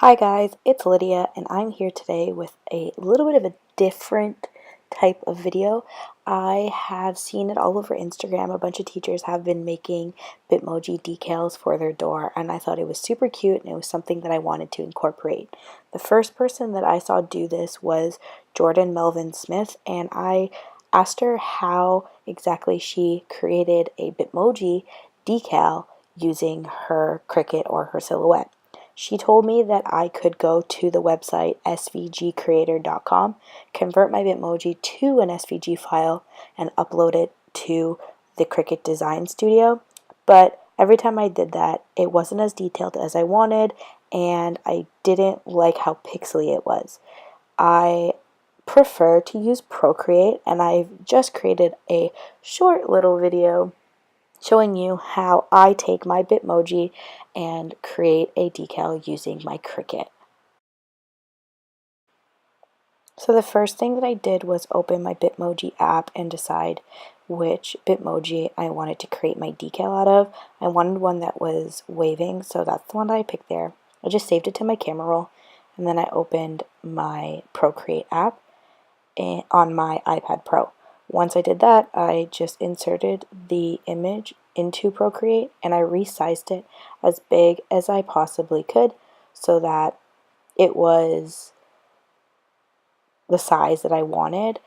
Hi guys, it's Lydia and I'm here today with a little bit of a different type of video. I have seen it all over Instagram. A bunch of teachers have been making Bitmoji decals for their door and I thought it was super cute and it was something that I wanted to incorporate. The first person that I saw do this was Jordan Melvin Smith, and I asked her how exactly she created a Bitmoji decal using her Cricut or her Silhouette. She told me that I could go to the website svgcreator.com, convert my Bitmoji to an SVG file, and upload it to the Cricut Design Studio. But every time I did that, it wasn't as detailed as I wanted, and I didn't like how pixely it was. I prefer to use PROCREATE, and I've just created a short little video showing you how I take my Bitmoji and create a decal using my Cricut. So the first thing that I did was open my Bitmoji app and decide which Bitmoji I wanted to create my decal out of. I wanted one that was waving, so that's the one that I picked there. I just saved it to my camera roll, and then I opened my PROCREATE app on my iPad Pro. Once I did that, I just inserted the image into PROCREATE and I resized it as big as I possibly could so that it was the size that I wanted.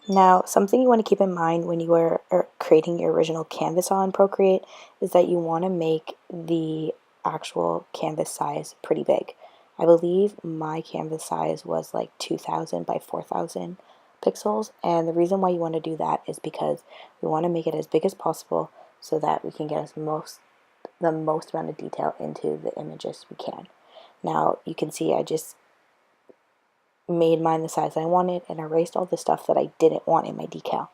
Now, something you want to keep in mind when you are creating your original canvas on PROCREATE is that you want to make the actual canvas size pretty big. I believe my canvas size was like 2000 by 4000 pixels, and the reason why you want to do that is because we want to make it as big as possible so that we can get the most amount of detail into the images we can. Now you can see I just made mine the size I wanted and erased all the stuff that I didn't want in my decal.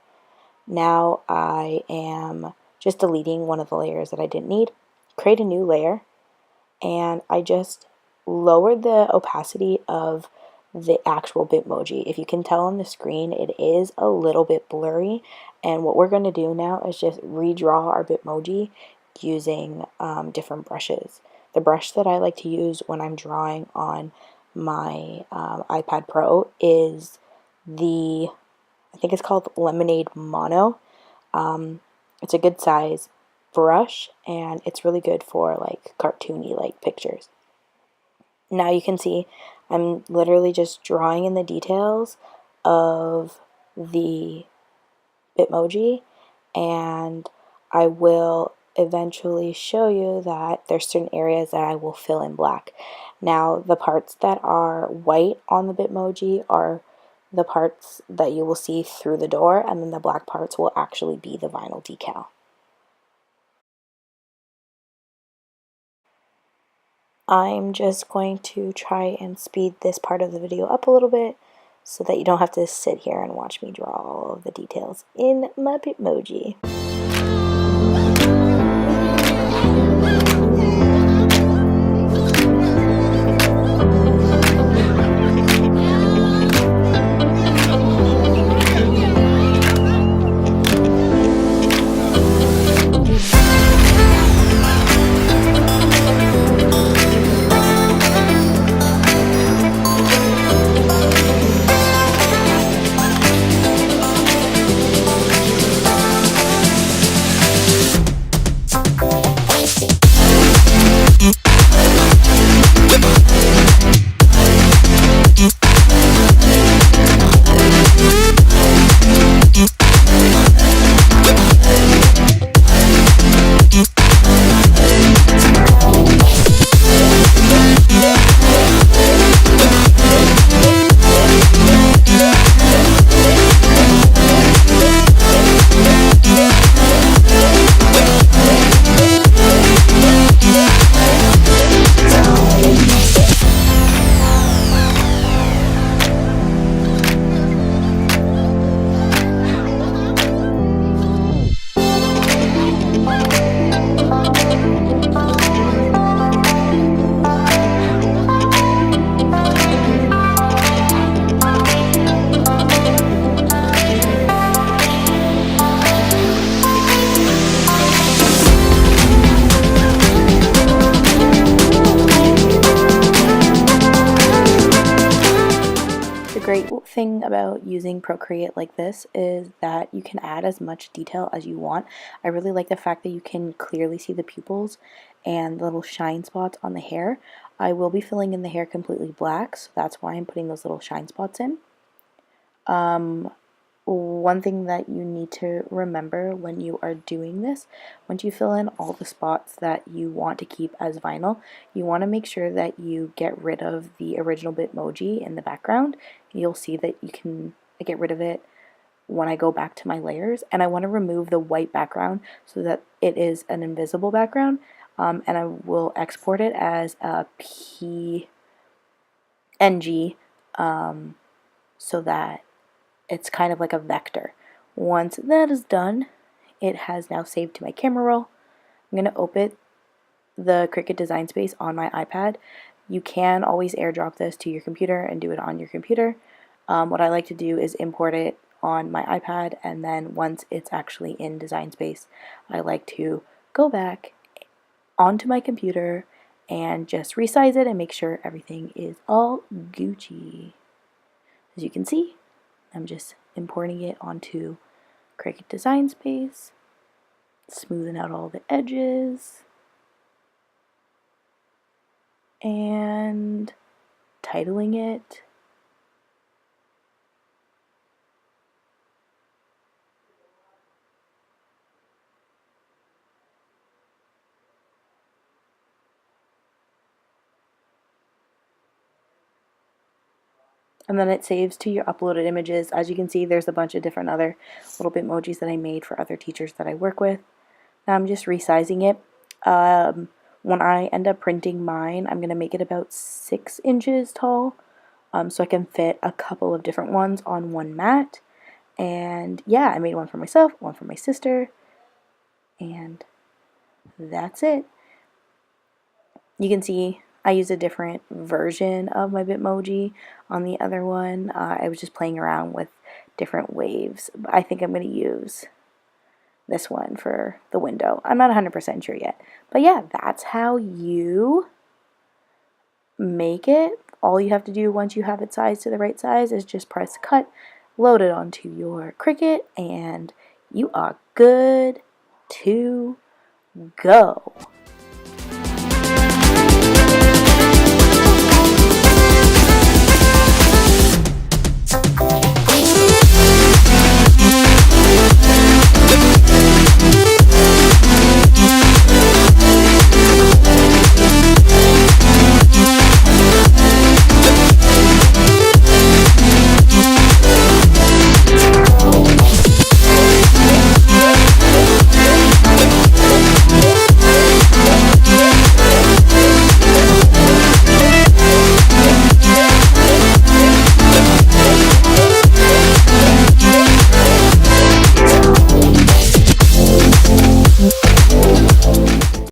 Now I am just deleting one of the layers that I didn't need, create a new layer, and I just lowered the opacity of the actual Bitmoji. If you can tell on the screen, it is a little bit blurry, and what we're going to do now is just redraw our Bitmoji using different brushes. The brush that I like to use when I'm drawing on my iPad Pro is I think it's called Lemonade Mono. It's a good size brush and it's really good for like cartoony like pictures. Now you can see I'm literally just drawing in the details of the Bitmoji, and I will eventually show you that there's certain areas that I will fill in black. Now the parts that are white on the Bitmoji are the parts that you will see through the door, and then the black parts will actually be the vinyl decal. I'm just going to try and speed this part of the video up a little bit so that you don't have to sit here and watch me draw all of the details in my Bitmoji. thing about using Procreate like this is that you can add as much detail as you want. I really like the fact that you can clearly see the pupils and the little shine spots on the hair. I will be filling in the hair completely black, so that's why I'm putting those little shine spots in. One thing that you need to remember when you are doing this, once you fill in all the spots that you want to keep as vinyl, you want to make sure that you get rid of the original Bitmoji in the background. You'll see that you can get rid of it when I go back to my layers, and I want to remove the white background so that it is an invisible background, and I will export it as a PNG so that it's kind of like a vector. Once that is done, it has now saved to my camera roll. I'm going to open the Cricut Design Space on my iPad. You can always airdrop this to your computer and do it on your computer. What I like to do is import it on my iPad, and then once it's actually in Design Space, I like to go back onto my computer and just resize it and make sure everything is all Gucci. As you can see, I'm just importing it onto Cricut Design Space, smoothing out all the edges, and titling it. And then it saves to your uploaded images. As you can see, there's a bunch of different other little Bitmojis that I made for other teachers that I work with. Now I'm just resizing it. When I end up printing mine, I'm going to make it about 6 inches tall, so I can fit a couple of different ones on one mat. And yeah, I made one for myself, one for my sister, and that's it. You can see I use a different version of my Bitmoji on the other one. I was just playing around with different waves. I think I'm going to use this one for the window. I'm not 100% sure yet. But yeah, that's how you make it. All you have to do once you have it sized to the right size is just press cut, load it onto your Cricut, and you are good to go.